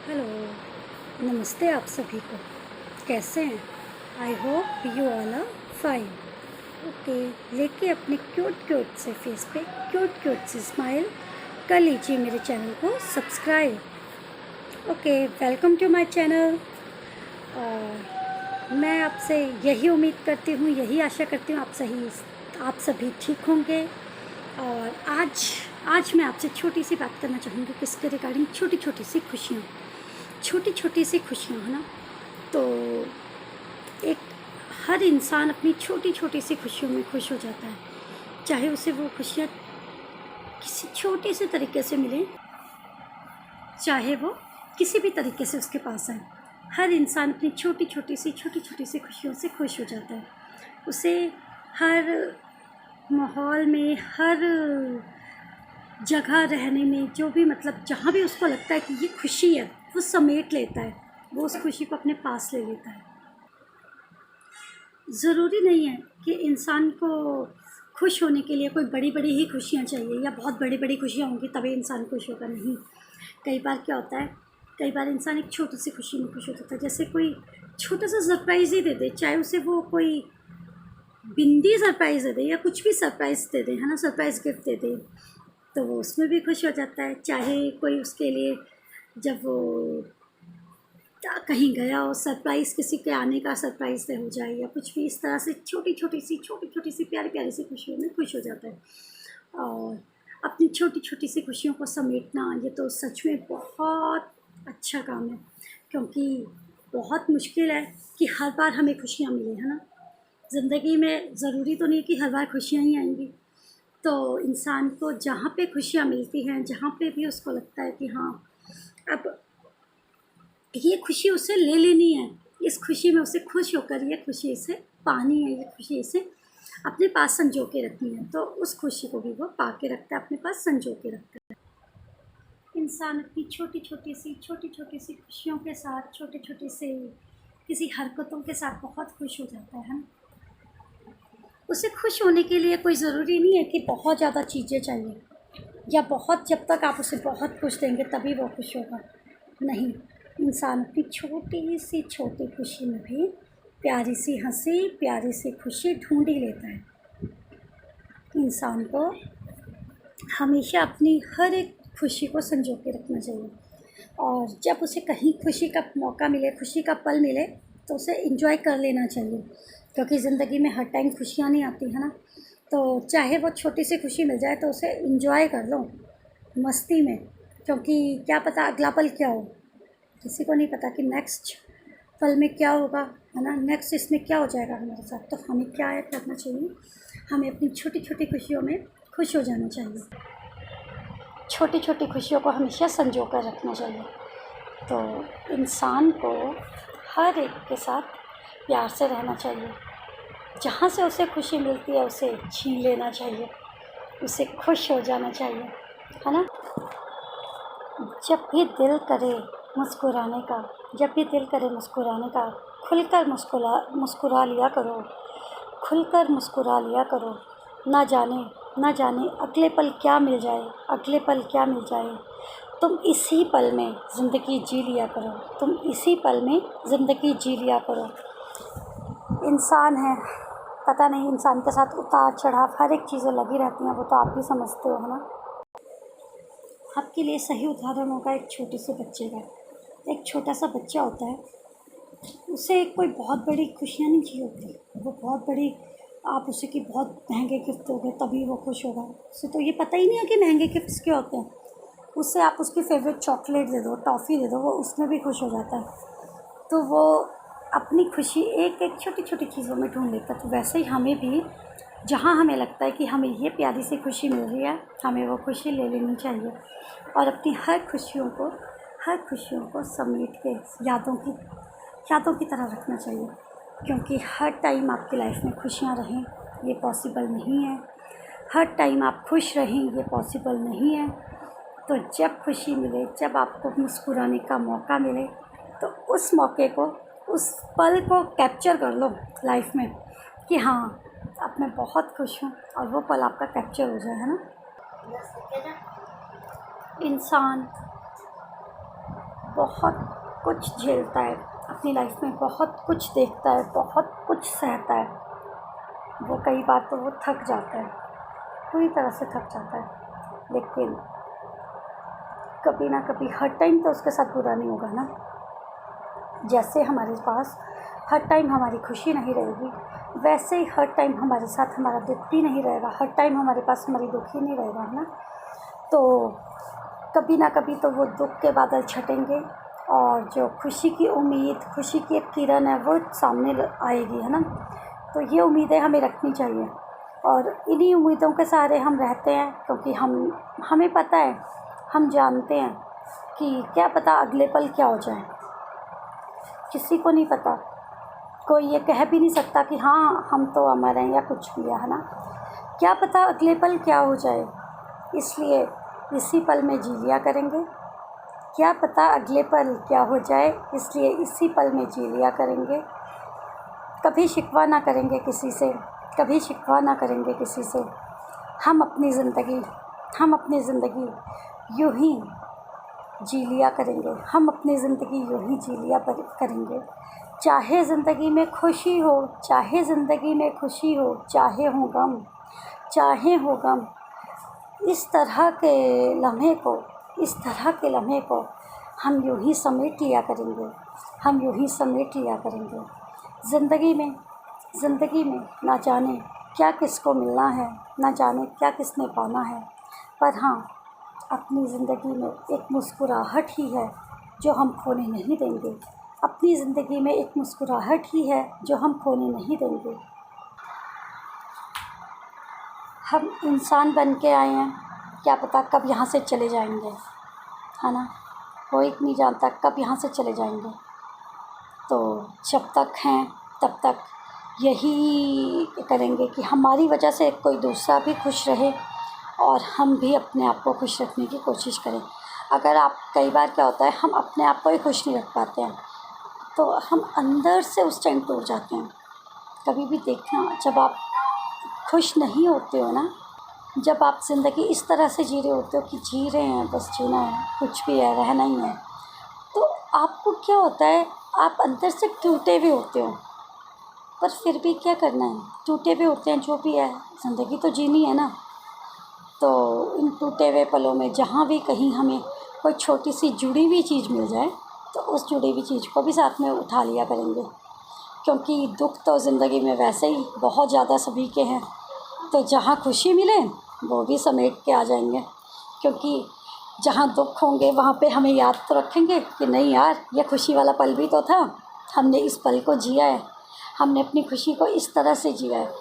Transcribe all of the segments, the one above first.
Hello, नमस्ते आप सभी को। कैसे हैं? I hope you all are fine. Okay, लेके अपने क्यूट क्यूट से फेस पे क्यूट क्यूट से स्माइल कर लीजिए मेरे चैनल को subscribe. Okay, welcome to my channel. और मैं आपसे यही उम्मीद करती हूँ, यही आशा करती हूँ आप सभी ठीक होंगे। और आज मैं आपसे छोटी सी बात करना चाहूँगी किसके रिगार्डिंग छोटी छोटी सी खुशियाँ है ना। तो एक हर इंसान अपनी छोटी छोटी सी खुशियों में खुश हो जाता है, चाहे उसे वो खुशियाँ किसी छोटे से तरीके से मिले, चाहे वो किसी भी तरीके से उसके पास आए। हर इंसान अपनी छोटी छोटी सी खुशियों से खुश हो जाता है। उसे हर माहौल में, हर जगह रहने में, जो भी मतलब जहाँ भी उसको लगता है कि ये खुशी है, वो समेट लेता है, वो उस खुशी को अपने पास ले लेता है। ज़रूरी नहीं है कि इंसान को खुश होने के लिए कोई बड़ी बड़ी ही खुशियाँ चाहिए या बहुत बड़ी बड़ी खुशियाँ होंगी तभी इंसान खुश होगा, नहीं। कई बार क्या होता है, कई बार इंसान एक छोटी सी खुशी में खुश हो जाता है। जैसे कोई छोटा सा सरप्राइज़ ही दे दे, चाहे उसे वो कोई बिंदी सरप्राइज़ दे दे या कुछ भी सरप्राइज़ दे दे, है ना, सरप्राइज़ गिफ्ट दे दे, तो वो उसमें भी खुश हो जाता है। चाहे कोई उसके लिए जब वो कहीं गया हो, सरप्राइज़ किसी के आने का सरप्राइज़ हो जाए या कुछ भी, इस तरह से छोटी छोटी सी प्यारी प्यारी सी खुशियों में खुश हो जाता है। और अपनी छोटी छोटी सी खुशियों को समेटना, ये तो सच में बहुत अच्छा काम है, क्योंकि बहुत मुश्किल है कि हर बार हमें खुशियाँ मिले, है ना। ज़िंदगी में ज़रूरी तो नहीं है कि हर बार खुशियाँ ही आएंगी। तो इंसान को जहाँ पे खुशियाँ मिलती हैं, जहाँ पे भी उसको लगता है कि हाँ, अब ये खुशी उसे ले लेनी है, इस खुशी में उसे खुश होकर ये खुशी इसे पानी है, ये खुशी इसे अपने पास संजो के रखनी है, तो उस खुशी को भी वो पा के रखता है, अपने पास संजो के रखता है। इंसान अपनी छोटी छोटी सी खुशियों के साथ, छोटे छोटे से किसी हरकतों के साथ बहुत खुश हो जाता है ना। उसे खुश होने के लिए कोई ज़रूरी नहीं है कि बहुत ज़्यादा चीज़ें चाहिए या बहुत, जब तक आप उसे बहुत खुश देंगे तभी वो खुश होगा, नहीं। इंसान अपनी छोटी खुशी में भी प्यारी सी हंसी, प्यारी सी खुशी ढूंढ ही लेता है। इंसान को हमेशा अपनी हर एक खुशी को संजो के रखना चाहिए, और जब उसे कहीं खुशी का मौका मिले, खुशी का पल मिले, तो उसे एंजॉय कर लेना चाहिए, क्योंकि ज़िंदगी में हर टाइम खुशियाँ नहीं आती, है ना। तो चाहे वो छोटी सी खुशी मिल जाए तो उसे एंजॉय कर लो मस्ती में, क्योंकि क्या पता अगला पल क्या हो, किसी को नहीं पता कि नेक्स्ट पल में क्या होगा, है ना, नेक्स्ट इसमें क्या हो जाएगा हमारे साथ। तो हमें क्या करना चाहिए, हमें अपनी छोटी छोटी खुशियों में खुश हो जाना चाहिए, छोटी छोटी खुशियों को हमेशा संजो कर रखना चाहिए। तो इंसान को हर एक के साथ प्यार से रहना चाहिए, जहाँ से उसे खुशी मिलती है उसे छीन लेना चाहिए, उसे खुश हो जाना चाहिए, है ना। जब भी दिल करे मुस्कुराने का, जब भी दिल करे मुस्कुराने का, खुलकर मुस्कुरा लिया करो, खुलकर मुस्कुरा लिया करो। ना जाने अगले पल क्या मिल जाए, अगले पल क्या मिल जाए। तुम इसी पल में ज़िंदगी जी लिया करो, तुम इसी पल में ज़िंदगी जी लिया करो। इंसान है, पता नहीं, इंसान के साथ उतार चढ़ाव हर एक चीज़ें लगी रहती हैं, वो तो आप भी समझते हो, है ना। आपके लिए सही उदाहरण होगा एक छोटे से बच्चे का। एक छोटा सा बच्चा होता है, उसे कोई बहुत बड़ी खुशियाँ नहीं चाहिए होती, वो बहुत बड़ी, आप उसे कि बहुत महंगे गिफ्ट दोगे तभी वो खुश होगा। उसे तो ये पता ही नहीं है कि महंगे गिफ्ट्स क्या होते हैं। उससे आप उसकी फेवरेट चॉकलेट दे दो, टॉफ़ी दे दो, वो उसमें भी खुश हो जाता है। तो वो अपनी खुशी एक एक छोटी छोटी चीज़ों में ढूंढ लेता है। तो वैसे ही हमें भी, जहाँ हमें लगता है कि हमें ये प्यारी सी खुशी मिल रही है, हमें वो खुशी ले लेनी चाहिए, और अपनी हर खुशियों को समेट के यादों की तरह रखना चाहिए, क्योंकि हर टाइम आपकी लाइफ में खुशियाँ रहें ये पॉसिबल नहीं है, हर टाइम आप खुश रहें ये पॉसिबल नहीं है। तो जब खुशी मिले, जब आपको मुस्कुराने का मौका मिले, तो उस मौके को, उस पल को कैप्चर कर लो लाइफ में कि हाँ, अब मैं बहुत खुश हूँ, और वो पल आपका कैप्चर हो जाए, है ना। इंसान बहुत कुछ झेलता है अपनी लाइफ में, बहुत कुछ देखता है, बहुत कुछ सहता है, वो कई बार तो वो थक जाता है, पूरी तरह से थक जाता है। लेकिन कभी ना कभी हर टाइम तो उसके साथ बुरा नहीं होगा ना। जैसे हमारे पास हर टाइम हमारी खुशी नहीं रहेगी, वैसे ही हर टाइम हमारे साथ हमारा दुख भी नहीं रहेगा, हर टाइम हमारे पास हमारी दुख ही नहीं रहेगा, है ना। तो कभी ना कभी तो वो दुख के बादल छटेंगे और जो खुशी की उम्मीद, खुशी की एक किरण है वो सामने आएगी, है ना। तो ये उम्मीदें हमें रखनी चाहिए और इन्हीं उम्मीदों के सहारे हम रहते हैं, क्योंकि हमें पता है, हम जानते हैं कि क्या पता अगले पल क्या हो जाए, किसी को नहीं पता। कोई ये कह भी नहीं सकता कि हाँ हम तो अमर हैं या कुछ भी है ना। क्या पता अगले पल क्या हो जाए, इसलिए इसी पल में जी लिया करेंगे। क्या पता अगले पल क्या हो जाए, इसलिए इसी पल में जी लिया करेंगे। कभी शिकवा ना करेंगे किसी से, कभी शिकवा ना करेंगे किसी से। हम अपनी ज़िंदगी यूँ ही जी लिया करेंगे, हम अपनी ज़िंदगी यूँ ही जी लिया करेंगे। चाहे ज़िंदगी में खुशी हो, चाहे ज़िंदगी में खुशी हो, चाहे हो गम, इस तरह के लम्हे को हम यूँ ही समेट लिया करेंगे, हम यूँ ही समेट लिया करेंगे। ज़िंदगी में ना जाने क्या किसको मिलना है, ना जाने क्या किसने पाना है, पर हाँ अपनी ज़िंदगी में एक मुस्कुराहट ही है जो हम खोने नहीं देंगे। अपनी ज़िंदगी में एक मुस्कुराहट ही है जो हम खोने नहीं देंगे। हम इंसान बन के आए हैं, क्या पता कब यहाँ से चले जाएंगे, है ना। कोई नहीं जानता कब यहाँ से चले जाएंगे। तो जब तक हैं तब तक यही करेंगे कि हमारी वजह से कोई दूसरा भी खुश रहे और हम भी अपने आप को खुश रखने की कोशिश करें। अगर आप कई बार क्या होता है, हम अपने आप को ही खुश नहीं रख पाते हैं, तो हम अंदर से उस टाइम टूट जाते हैं। कभी भी देखना, जब आप खुश नहीं होते हो ना, जब आप ज़िंदगी इस तरह से जी रहे होते हो कि जी रहे हैं, बस जीना है, कुछ भी है, रहना ही है, तो आपको क्या होता है, आप अंदर से टूटे हुए होते हो, पर फिर भी क्या करना है, टूटे हुए होते हैं, जो भी है, ज़िंदगी तो जीनी है ना। तो इन टूटे हुए पलों में जहाँ भी कहीं हमें कोई छोटी सी जुड़ी हुई चीज़ मिल जाए, तो उस जुड़ी हुई चीज़ को भी साथ में उठा लिया करेंगे, क्योंकि दुख तो ज़िंदगी में वैसे ही बहुत ज़्यादा सभी के हैं। तो जहाँ खुशी मिले वो भी समेट के आ जाएंगे, क्योंकि जहाँ दुख होंगे वहाँ पे हमें याद तो रखेंगे कि नहीं यार, ये खुशी वाला पल भी तो था, हमने इस पल को जिया है, हमने अपनी खुशी को इस तरह से जिया है।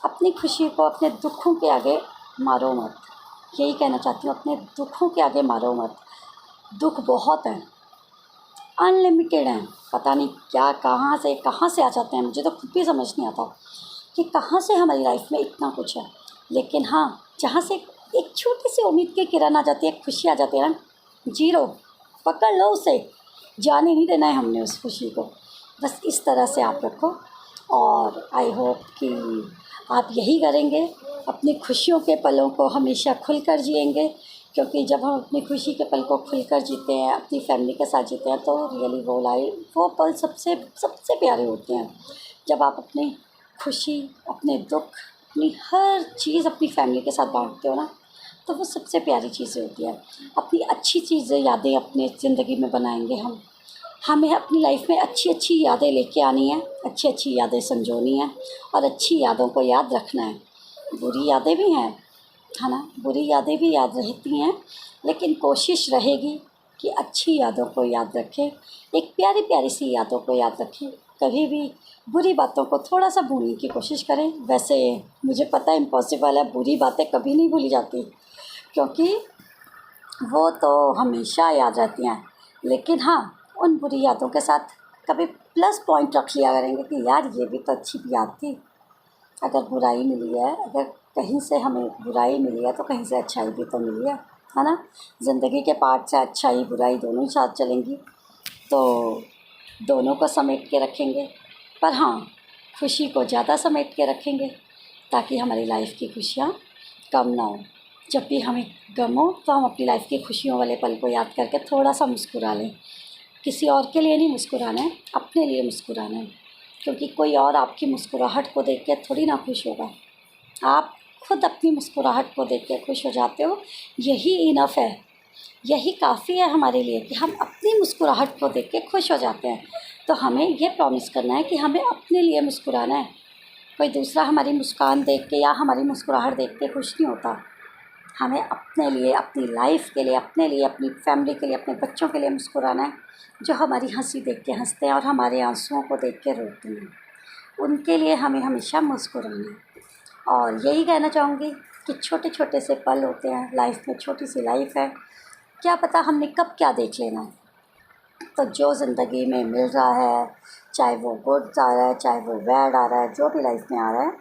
अपनी खुशी को अपने दुखों के आगे मारो मत, यही कहना चाहती हूँ, अपने दुखों के आगे मारो मत। दुख बहुत हैं, अनलिमिटेड हैं, पता नहीं क्या कहाँ से आ जाते हैं, मुझे तो खुद भी समझ नहीं आता कि कहाँ से हमारी लाइफ में इतना कुछ है। लेकिन हाँ, जहाँ से एक छोटी सी उम्मीद की किरण आ जाती है, खुशी आ जाती है ना, जी लो, पकड़ लो उसे, जाने नहीं देना है हमने उस खुशी को। बस इस तरह से आप रखो और आई होप कि आप यही करेंगे, अपनी खुशियों के पलों को हमेशा खुलकर जिएंगे, क्योंकि जब हम अपनी खुशी के पल को खुलकर जीते हैं, अपनी फैमिली के साथ जीते हैं, तो रियली वो पल सबसे प्यारे होते हैं। जब आप अपनी खुशी, अपने दुख, अपनी हर चीज़ अपनी फैमिली के साथ बांटते हो ना, तो वो सबसे प्यारी चीज़ें होती हैं। अपनी अच्छी चीज़ें, यादें अपने ज़िंदगी में बनाएंगे हम। हमें अपनी लाइफ में अच्छी यादें लेके आनी है, अच्छी यादें संजोनी है और अच्छी यादों को याद रखना है। बुरी यादें भी हैं, है ना, बुरी यादें भी याद रहती हैं, लेकिन कोशिश रहेगी कि अच्छी यादों को याद रखें, एक प्यारी सी यादों को याद रखें। कभी भी बुरी बातों को थोड़ा सा भूलने की कोशिश करें। वैसे मुझे पता है इम्पॉसिबल है, बुरी बातें कभी नहीं भूली जाती, क्योंकि वो तो हमेशा याद रहती हैं। लेकिन हाँ, उन बुरी यादों के साथ कभी प्लस पॉइंट रख लिया करेंगे कि यार ये भी तो अच्छी याद थी। अगर बुराई मिली है, अगर कहीं से हमें बुराई मिली है, तो कहीं से अच्छाई भी तो मिली है ना। ज़िंदगी के पार्ट से अच्छाई बुराई दोनों ही साथ चलेंगी, तो दोनों को समेट के रखेंगे। पर हाँ, खुशी को ज़्यादा समेट के रखेंगे, ताकि हमारी लाइफ की खुशियाँ कम ना हो। जब भी हमें गम हो तो हम अपनी लाइफ की खुशियों वाले पल को याद करके थोड़ा सा मुस्कुरा लें। किसी और के लिए नहीं मुस्कुराना है, अपने लिए मुस्कुराना है, क्योंकि कोई और आपकी मुस्कुराहट को देख के थोड़ी ना खुश होगा। आप खुद अपनी मुस्कुराहट को देख के खुश हो जाते हो, यही इनफ है, यही काफ़ी है हमारे लिए कि हम अपनी मुस्कुराहट को देख के खुश हो जाते हैं। तो हमें ये प्रॉमिस करना है कि हमें अपने लिए मुस्कुराना है। कोई दूसरा हमारी मुस्कान देख के या हमारी मुस्कुराहट देख के खुश नहीं होता। हमें अपने लिए, अपनी लाइफ के लिए, अपने लिए, अपनी फैमिली के लिए, अपने बच्चों के लिए मुस्कुराना है, जो हमारी हंसी देख के हंसते हैं और हमारे आंसुओं को देख के रोते हैं। उनके लिए हमें हमेशा मुस्कुराना है। और यही कहना चाहूँगी कि छोटे छोटे से पल होते हैं लाइफ में, छोटी सी लाइफ है, क्या पता हमने कब क्या देख लेना है। तो जो ज़िंदगी में मिल रहा है, चाहे वो गुड आ रहा है, चाहे वो बैड आ रहा है, जो भी लाइफ में आ रहा है,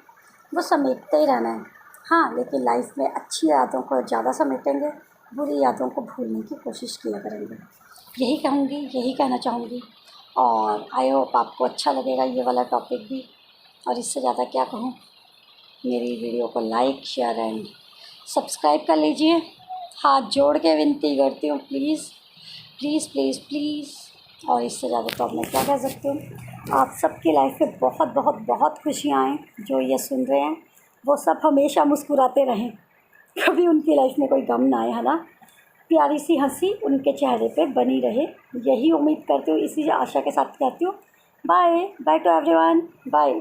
वो समेटते ही रहना है। हाँ, लेकिन लाइफ में अच्छी यादों को ज़्यादा समेटेंगे, बुरी यादों को भूलने की कोशिश किया करेंगे। यही कहूँगी, यही कहना चाहूँगी। और आई होप आपको अच्छा लगेगा ये वाला टॉपिक भी। और इससे ज़्यादा क्या कहूँ, मेरी वीडियो को लाइक, शेयर एंड सब्सक्राइब कर लीजिए। हाथ जोड़ के विनती करती हूँ, प्लीज़ प्लीज़ प्लीज़ प्लीज़। और इससे ज़्यादा तो अब मैं क्या कह सकती हूँ। आप सबकी लाइफ में बहुत बहुत बहुत खुशियाँ आएँ। जो ये सुन रहे हैं वो सब हमेशा मुस्कुराते रहें, कभी उनकी लाइफ में कोई गम ना आए, है ना। प्यारी सी हंसी उनके चेहरे पे बनी रहे, यही उम्मीद करती हूँ, इसी आशा के साथ कहती हूँ bye bye to everyone, bye.